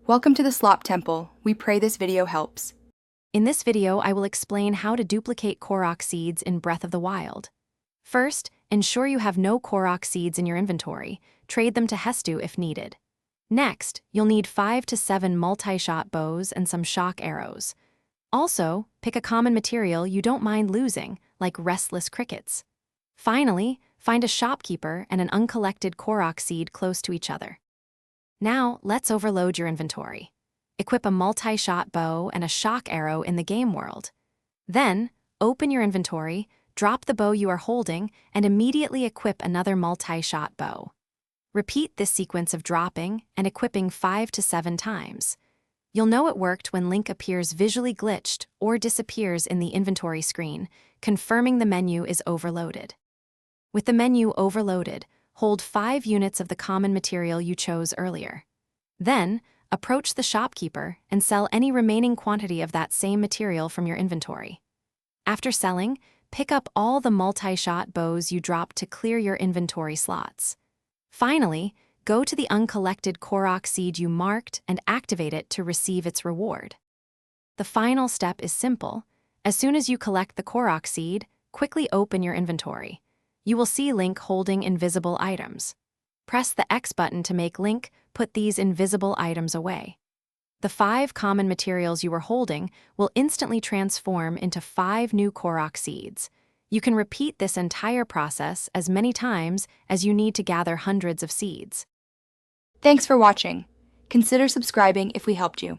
Welcome to the Slop Temple. We pray this video helps. In this video, I will explain how to duplicate Korok seeds in Breath of the Wild. First, ensure you have no Korok seeds in your inventory. Trade them to Hestu if needed. Next, you'll need 5 to 7 multi-shot bows and some shock arrows. Also, pick a common material you don't mind losing, like restless crickets. Finally, find a shopkeeper and an uncollected Korok seed close to each other. Now, let's overload your inventory. Equip a multi-shot bow and a shock arrow in the game world. Then, open your inventory, drop the bow you are holding, and immediately equip another multi-shot bow. Repeat this sequence of dropping and equipping 5 to 7 times. You'll know it worked when Link appears visually glitched or disappears in the inventory screen, confirming the menu is overloaded. With the menu overloaded, hold 5 units of the common material you chose earlier. Then, approach the shopkeeper and sell any remaining quantity of that same material from your inventory. After selling, pick up all the multi-shot bows you dropped to clear your inventory slots. Finally, go to the uncollected Korok seed you marked and activate it to receive its reward. The final step is simple. As soon as you collect the Korok seed, quickly open your inventory. You will see Link holding invisible items. Press the X button to make Link put these invisible items away. The 5 common materials you were holding will instantly transform into 5 new Korok seeds. You can repeat this entire process as many times as you need to gather hundreds of seeds. Thanks for watching. Consider subscribing if we helped you.